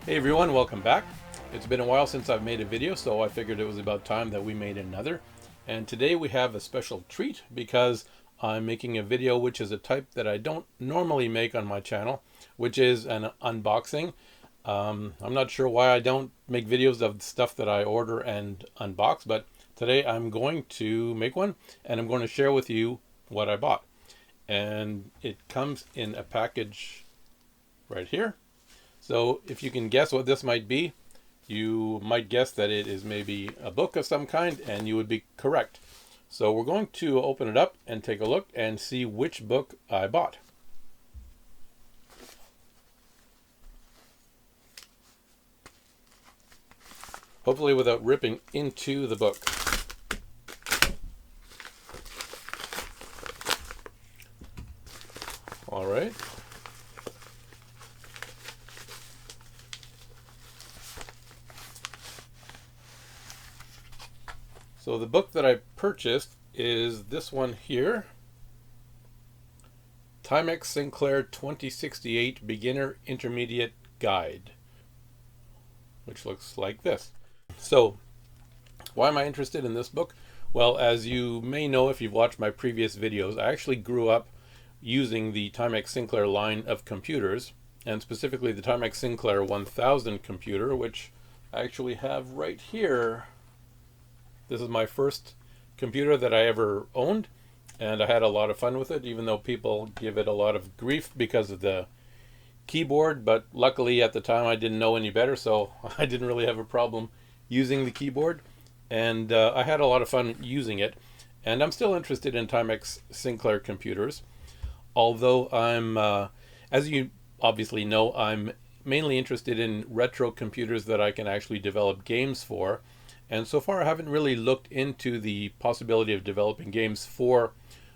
Hey everyone, welcome back. It's been a while since I've made a video, so I figured it was about time that we made another. And today we have a special treat because I'm making a video which is a type that I don't normally make on my channel, which is an unboxing. I'm not sure why I don't make videos of stuff that I order and unbox, but today I'm going to make one and I'm going to share with you what I bought. And it comes in a package right here. So if you can guess what this might be, you might guess that it is maybe a book of some kind, and you would be correct. So we're going to open it up and take a look and see which book I bought. Hopefully without ripping into the book. All right. So the book that I purchased is this one here, Timex Sinclair 2068 Beginner Intermediate Guide, which looks like this. So why am I interested in this book? Well, as you may know if you've watched my previous videos, I actually grew up using the Timex Sinclair line of computers, and specifically the Timex Sinclair 1000 computer, which I actually have right here. This is my first computer that I ever owned, and I had a lot of fun with it, even though people give it a lot of grief because of the keyboard. But luckily at the time I didn't know any better, so I didn't really have a problem using the keyboard, and I had a lot of fun using it. And I'm still interested in Timex Sinclair computers, although I'm, as you obviously know, I'm mainly interested in retro computers that I can actually develop games for. And so far I haven't really looked into the possibility of developing games for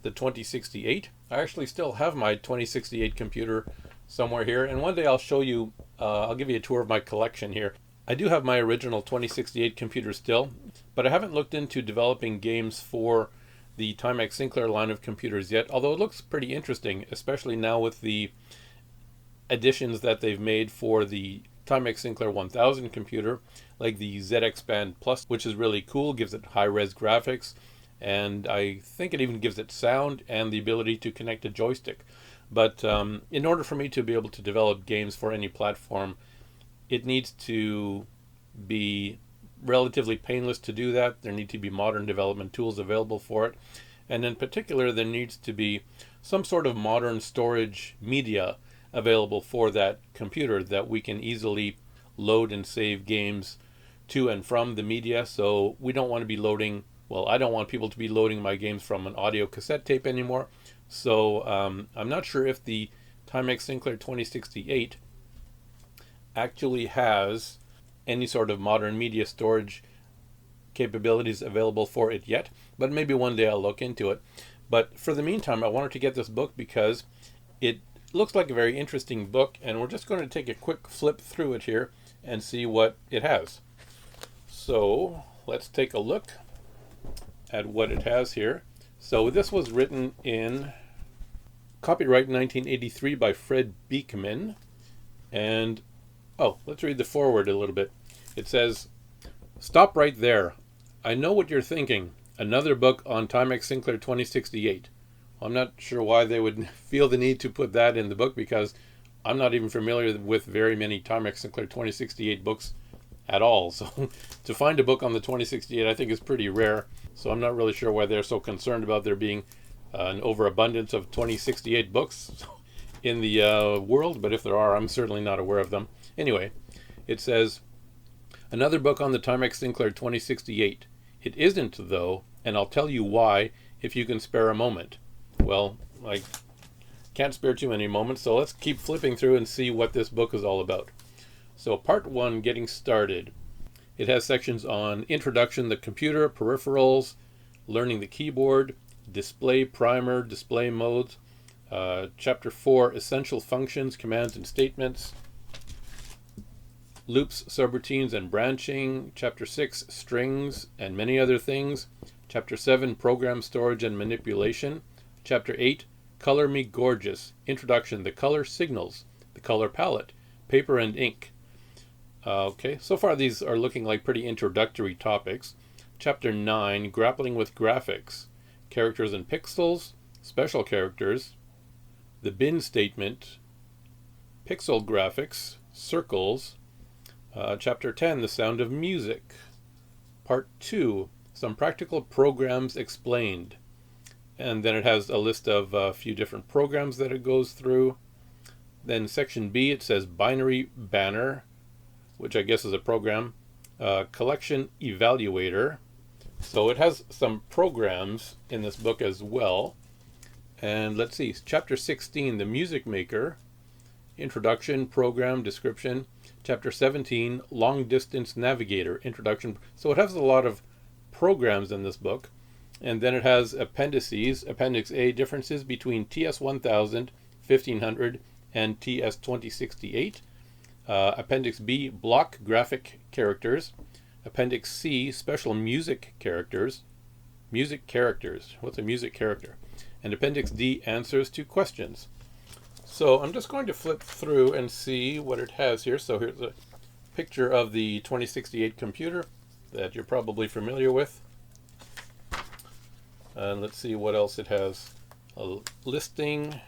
the 2068. I actually still have my 2068 computer somewhere here, and one day I'll show you, I'll give you a tour of my collection here. I do have my original 2068 computer still, but I haven't looked into developing games for the Timex Sinclair line of computers yet, although it looks pretty interesting, especially now with the additions that they've made for the Timex Sinclair 1000 computer, like the ZX Band Plus, which is really cool, gives it high-res graphics, and I think it even gives it sound and the ability to connect a joystick. But in order for me to be able to develop games for any platform, it needs to be relatively painless to do that. There need to be modern development tools available for it, and in particular there needs to be some sort of modern storage media available for that computer that we can easily load and save games to and from the media. So we don't want to be loading, well, I don't want people to be loading my games from an audio cassette tape anymore. So I'm not sure if the Timex Sinclair 2068 actually has any sort of modern media storage capabilities available for it yet, but maybe one day I'll look into it. But for the meantime, I wanted to get this book because it looks like a very interesting book, and we're just going to take a quick flip through it here and see what it has. So let's take a look at what it has here. So this was written in copyright 1983 by Fred Beekman, and let's read the foreword a little bit. It says, "Stop right there. I know what you're thinking. Another book on Timex Sinclair 2068. I'm not sure why they would feel the need to put that in the book, because I'm not even familiar with very many Timex Sinclair 2068 books at all. So to find a book on the 2068 I think is pretty rare. So I'm not really sure why they're so concerned about there being an overabundance of 2068 books in the world. But if there are, I'm certainly not aware of them. Anyway, it says, another book on the Timex Sinclair 2068. It isn't, though, and I'll tell you why if you can spare a moment. Well, I can't spare too many moments, so let's keep flipping through and see what this book is all about. So part 1, getting started. It has sections on introduction, the computer, peripherals, learning the keyboard, display primer, display modes. Chapter 4, essential functions, commands and statements. Loops, subroutines, and branching. Chapter 6, strings and many other things. Chapter 7, program storage and manipulation. Chapter 8, Color Me Gorgeous, Introduction, the color signals, the color palette, paper and ink. Okay, so far these are looking like pretty introductory topics. Chapter 9, Grappling with Graphics, Characters and Pixels, Special Characters, the bin statement, pixel graphics, circles. Chapter 10, The Sound of Music. Part 2, Some Practical Programs Explained. And then it has a list of a few different programs that it goes through. Then section B, it says Binary Banner, which I guess is a program. Collection Evaluator. So it has some programs in this book as well. And let's see, Chapter 16, The Music Maker. Introduction, Program, Description. Chapter 17, Long Distance Navigator, Introduction. So it has a lot of programs in this book. And then it has appendices. Appendix A, differences between TS1000, 1500, and TS2068. Appendix B, block graphic characters. Appendix C, special music characters. Music characters. What's a music character? And Appendix D, answers to questions. So I'm just going to flip through and see what it has here. So here's a picture of the 2068 computer that you're probably familiar with. And let's see what else it has. A listing.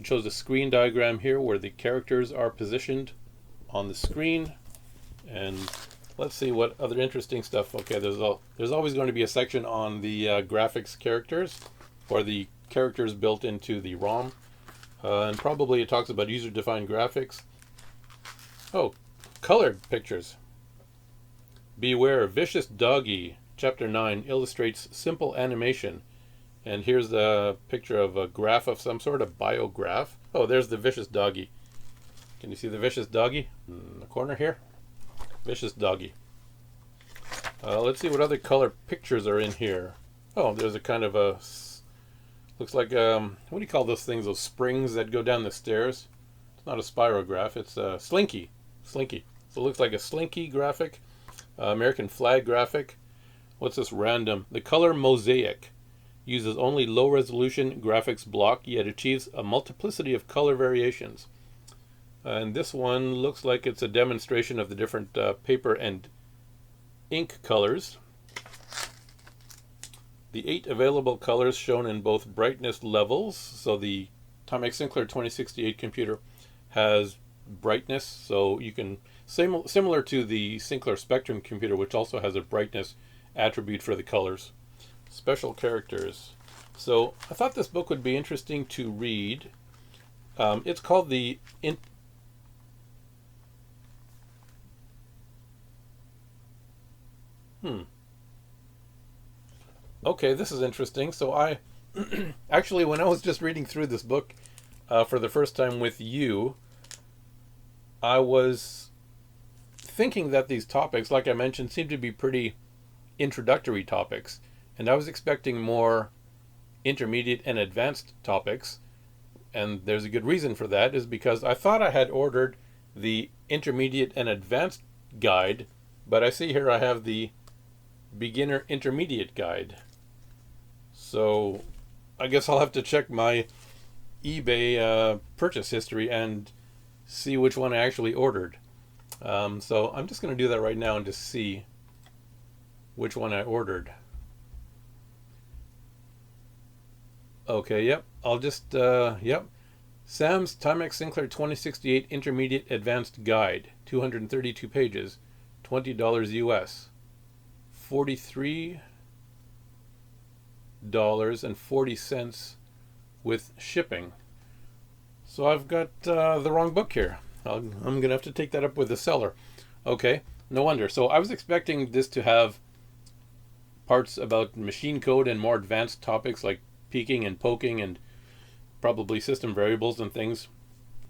It shows a screen diagram here where the characters are positioned on the screen. And let's see what other interesting stuff. Okay, there's always going to be a section on the graphics characters, or the characters built into the ROM. And probably it talks about user-defined graphics. Oh, colored pictures. Beware, Vicious Doggy, Chapter 9, illustrates simple animation. And here's a picture of a graph of some sort, a biograph. Oh, there's the Vicious Doggy. Can you see the Vicious Doggy in the corner here? Vicious Doggy. Let's see what other color pictures are in here. Oh, there's a kind of a, looks like, what do you call those things, those springs that go down the stairs? It's not a spirograph, it's a slinky. Slinky. So it looks like a slinky graphic, American flag graphic. What's this random? The color mosaic uses only low resolution graphics block, yet achieves a multiplicity of color variations. And this one looks like it's a demonstration of the different paper and ink colors. The 8 available colors shown in both brightness levels. So the Timex Sinclair 2068 computer has brightness, so you can, similar to the Sinclair Spectrum computer, which also has a brightness attribute for the colors. Special characters. So I thought this book would be interesting to read. It's called the Okay, this is interesting. So I actually, when I was just reading through this book for the first time with you, I was thinking that these topics, like I mentioned, seem to be pretty introductory topics, and I was expecting more intermediate and advanced topics. And there's a good reason for that, is because I thought I had ordered the intermediate and advanced guide, but I see here I have the beginner intermediate guide. So I guess I'll have to check my eBay purchase history and see which one I actually ordered. So I'm just going to do that right now and just see which one I ordered. Okay, yep. I'll just, yep. Sam's Timex Sinclair 2068 Intermediate Advanced Guide, 232 pages, $20 US, $43.40 with shipping. So I've got the wrong book here. I'm going to have to take that up with the seller. Okay, no wonder. So I was expecting this to have parts about machine code and more advanced topics like peeking and poking and probably system variables and things,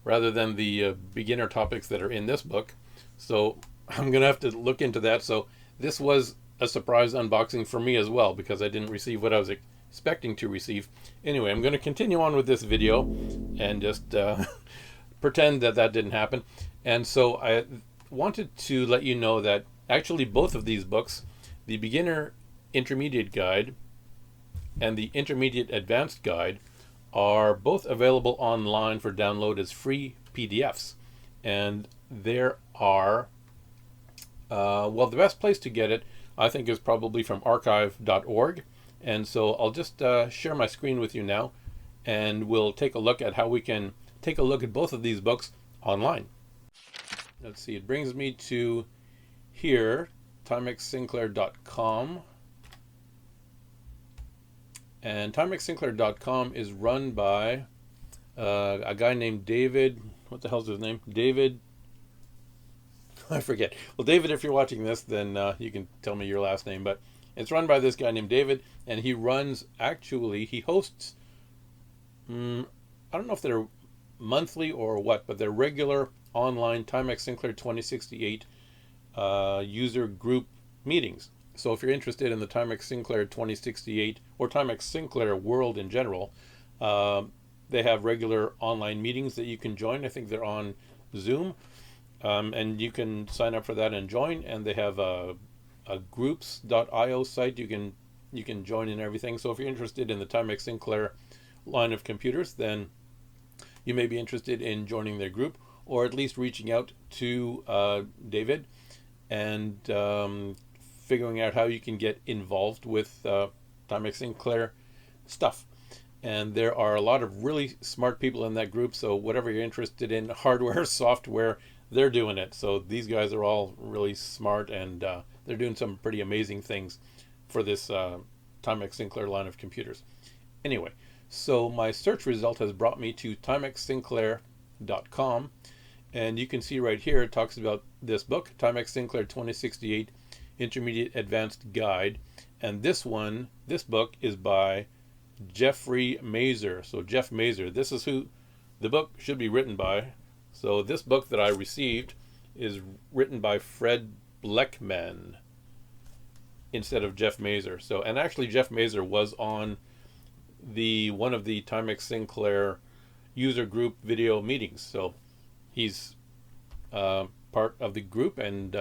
rather than the beginner topics that are in this book. So I'm going to have to look into that. So this was a surprise unboxing for me as well, because I didn't receive what I was expecting to receive. Anyway, I'm going to continue on with this video and just pretend that that didn't happen. And so I wanted to let you know that actually both of these books, the beginner intermediate guide and the intermediate advanced guide, are both available online for download as free PDFs. And there are, well, the best place to get it, I think, is probably from archive.org. And so I'll just share my screen with you now, and we'll take a look at how we can take a look at both of these books online. Let's see, it brings me to here, TimexSinclair.com. And TimexSinclair.com is run by a guy named David. What the hell's his name? David. I forget. Well, David, if you're watching this, then you can tell me your last name. But it's run by this guy named David, and he hosts, I don't know if they're monthly or what, but they're regular online Timex Sinclair 2068 user group meetings. So if you're interested in the Timex Sinclair 2068 or Timex Sinclair world in general, they have regular online meetings that you can join. I think they're on Zoom, and you can sign up for that and join. And they have a groups.io site you can join in everything. So if you're interested in the Timex Sinclair line of computers, then you may be interested in joining their group, or at least reaching out to David and figuring out how you can get involved with Timex Sinclair stuff. And there are a lot of really smart people in that group, so whatever you're interested in, hardware, software, they're doing it. So these guys are all really smart, and they're doing some pretty amazing things for this Timex Sinclair line of computers. Anyway, so my search result has brought me to TimexSinclair.com, and you can see right here it talks about this book, Timex Sinclair 2068 Intermediate Advanced Guide. And this book is by Jeffrey Mazer. So Jeff Mazer, this is who the book should be written by. So this book that I received is written by Fred Bleckman instead of Jeff Mazer. So, and actually Jeff Mazer was on one of the Timex Sinclair user group video meetings. So he's part of the group, and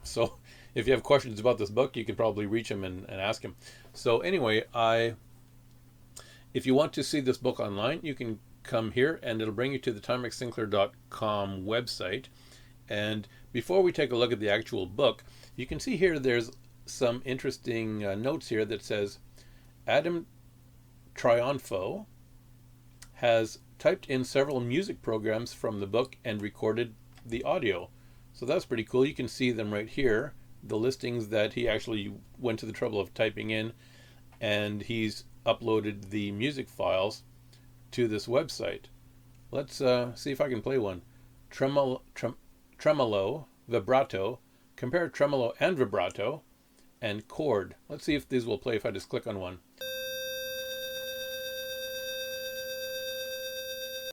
so if you have questions about this book, you can probably reach him and ask him. So anyway, if you want to see this book online, you can come here, and it'll bring you to the TimexSinclair.com website. And before we take a look at the actual book, you can see here there's some interesting notes here that says Adam Triunfo has typed in several music programs from the book and recorded the audio. So that's pretty cool. You can see them right here, the listings that he actually went to the trouble of typing in, and he's uploaded the music files to this website. Let's see if I can play one. Tremolo, vibrato, compare tremolo and vibrato, and chord. Let's see if these will play if I just click on one.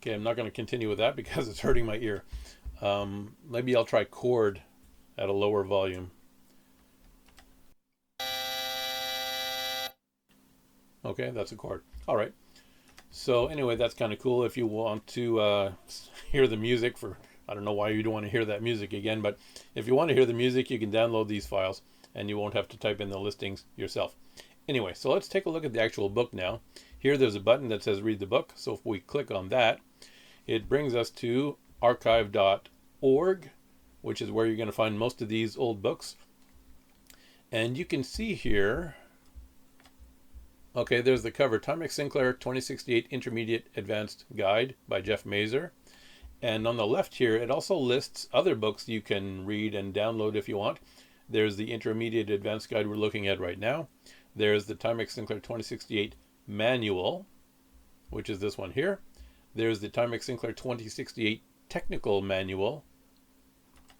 Okay, I'm not going to continue with that because it's hurting my ear. Maybe I'll try chord at a lower volume. Okay, that's a chord. All right. So anyway, that's kind of cool. If you want to hear the music I don't know why you don't want to hear that music again, but if you want to hear the music, you can download these files and you won't have to type in the listings yourself. Anyway, so let's take a look at the actual book now. Here there's a button that says read the book. So if we click on that, it brings us to archive.org, which is where you're going to find most of these old books. And you can see here, okay, there's the cover, Timex Sinclair 2068 Intermediate Advanced Guide by Jeff Mazer. And on the left here, it also lists other books you can read and download if you want. There's the Intermediate Advanced Guide we're looking at right now. There's the Timex Sinclair 2068 Manual, which is this one here. There's the Timex Sinclair 2068 Technical Manual,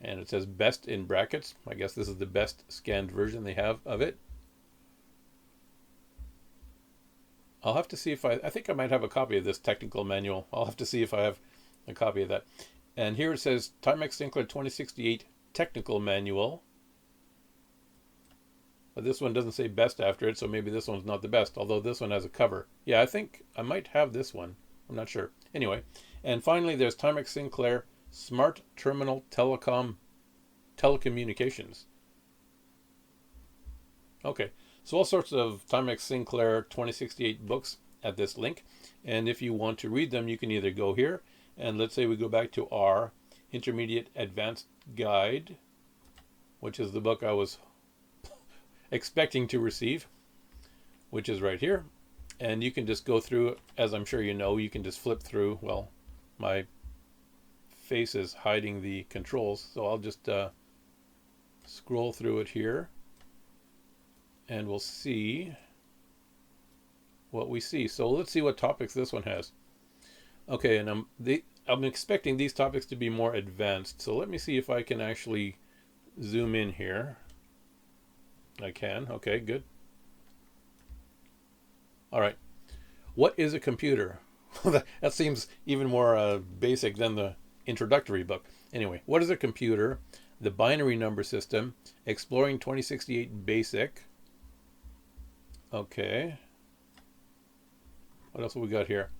and it says best in brackets. I guess this is the best scanned version they have of it. I'll have to see if I think I might have a copy of this technical manual. I'll have to see if I have a copy of that. And here it says Timex Sinclair 2068 Technical Manual. But this one doesn't say best after it, so maybe this one's not the best, although this one has a cover. Yeah, I think I might have this one. I'm not sure. Anyway, and finally there's Timex Sinclair Smart Terminal Telecommunications. Okay, so all sorts of Timex Sinclair 2068 books at this link. And if you want to read them, you can either go here, and let's say we go back to our Intermediate Advanced Guide, which is the book I was expecting to receive, which is right here. And you can just go through, as I'm sure you know, you can just flip through. Well, my face is hiding the controls, so I'll just scroll through it here, and we'll see what we see. So let's see what topics this one has. Okay, and I'm expecting these topics to be more advanced, so let me see if I can actually zoom in here. I can. Okay, good. All right. What is a computer? That seems even more basic than the introductory book. Anyway, what is a computer? The binary number system. Exploring 2068 Basic. Okay. What else have we got here?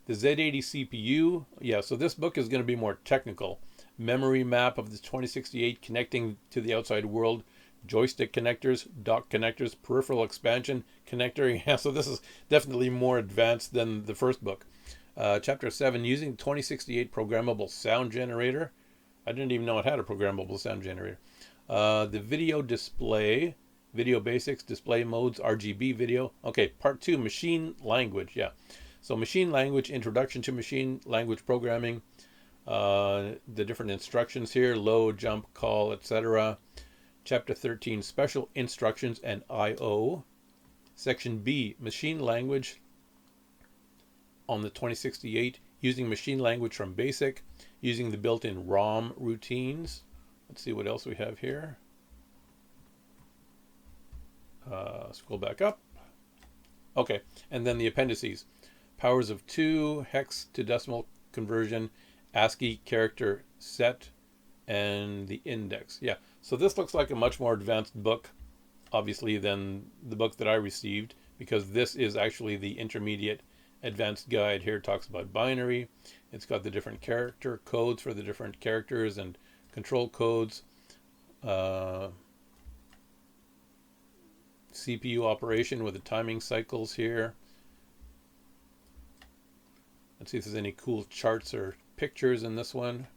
The Z80 CPU. Yeah, so this book is going to be more technical. Memory map of the 2068 connecting to the outside world. Joystick connectors, dock connectors, peripheral expansion connector. Yeah, so this is definitely more advanced than the first book. Chapter 7, using 2068 programmable sound generator. I didn't even know it had a programmable sound generator. The video display, video basics, display modes, RGB video. Okay, part 2, machine language. Yeah, so machine language, introduction to machine language programming. The different instructions here, load, jump, call, etc. Chapter 13, special instructions and I/O. Section B, machine language on the 2068, using machine language from BASIC, using the built-in ROM routines. Let's see what else we have here. Scroll back up. Okay, and then the appendices. Powers of 2, hex to decimal conversion, ASCII character set, and the index. Yeah, so this looks like a much more advanced book, obviously, than the book that I received, because this is actually the Intermediate Advanced Guide. Here it talks about binary. It's got the different character codes for the different characters and control codes. CPU operation with the timing cycles here. Let's see if there's any cool charts or pictures in this one.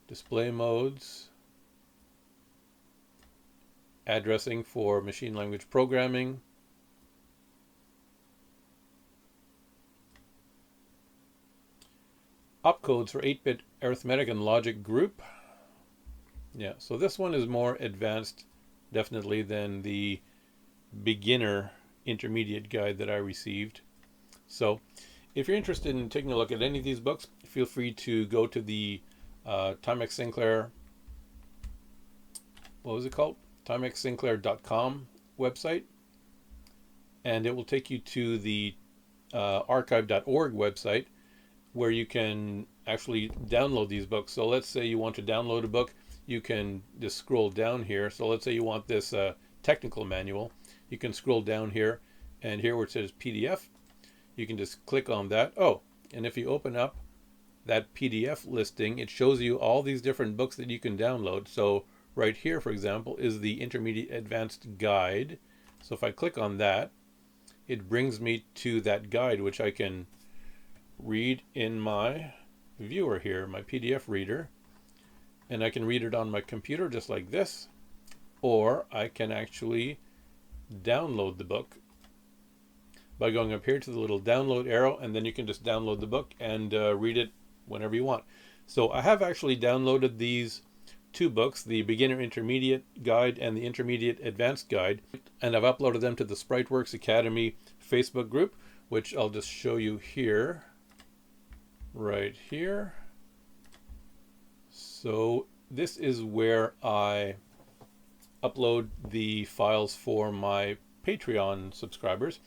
Display modes. Addressing for machine language programming. Opcodes for 8-bit arithmetic and logic group. Yeah, so this one is more advanced, definitely, than the beginner intermediate guide that I received. So if you're interested in taking a look at any of these books, feel free to go to the Timex Sinclair, what was it called? Timex Sinclaircom website, and it will take you to the Archive.org website, where you can actually download these books. So let's say you want to download a book, you can just scroll down here. So let's say you want this technical manual, you can scroll down here, and here where it says PDF, you can just click on that. Oh, and if you open up that PDF listing, it shows you all these different books that you can download. So right here, for example, is the Intermediate Advanced Guide. So if I click on that, it brings me to that guide, which I can read in my viewer here, my PDF reader. And I can read it on my computer just like this, or I can actually download the book by going up here to the little download arrow, and then you can just download the book and read it whenever you want. So I have actually downloaded these two books, the Beginner Intermediate Guide and the Intermediate Advanced Guide, and I've uploaded them to the SpriteWorks Academy Facebook group, which I'll just show you here, right here. So this is where I upload the files for my Patreon subscribers,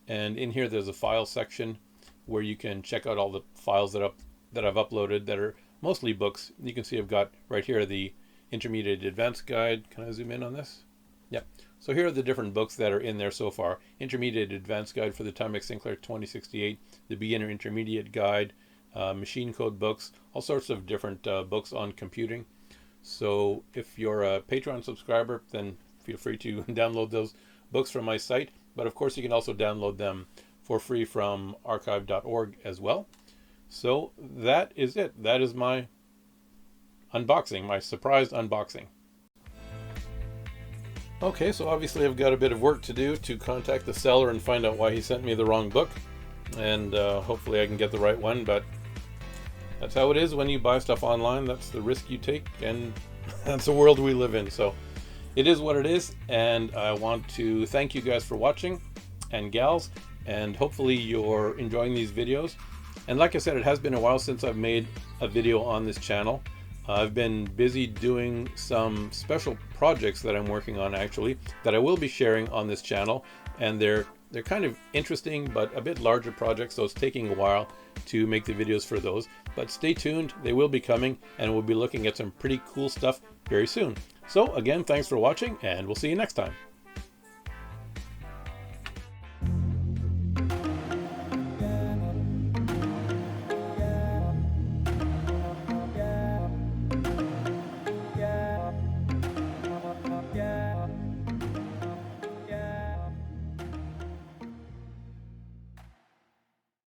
and in here there's a file section where you can check out all the files that I've uploaded that are mostly books. You can see I've got right here the Intermediate Advanced Guide. Can I zoom in on this? Yeah. So here are the different books that are in there so far. Intermediate Advanced Guide for the Timex Sinclair 2068, the Beginner Intermediate Guide, machine code books, all sorts of different books on computing. So if you're a Patreon subscriber, then feel free to download those books from my site. But of course, you can also download them for free from archive.org as well. So that is it. That is my unboxing, my surprise unboxing. Okay, so obviously I've got a bit of work to do to contact the seller and find out why he sent me the wrong book. And hopefully I can get the right one, but that's how it is when you buy stuff online. That's the risk you take, and that's the world we live in. So it is what it is, and I want to thank you guys for watching, and gals, and hopefully you're enjoying these videos. And like I said, it has been a while since I've made a video on this channel. I've been busy doing some special projects that I'm working on, actually, that I will be sharing on this channel, and they're kind of interesting but a bit larger projects, so it's taking a while to make the videos for those. But stay tuned, they will be coming, and we'll be looking at some pretty cool stuff very soon. So again, thanks for watching, and we'll see you next time.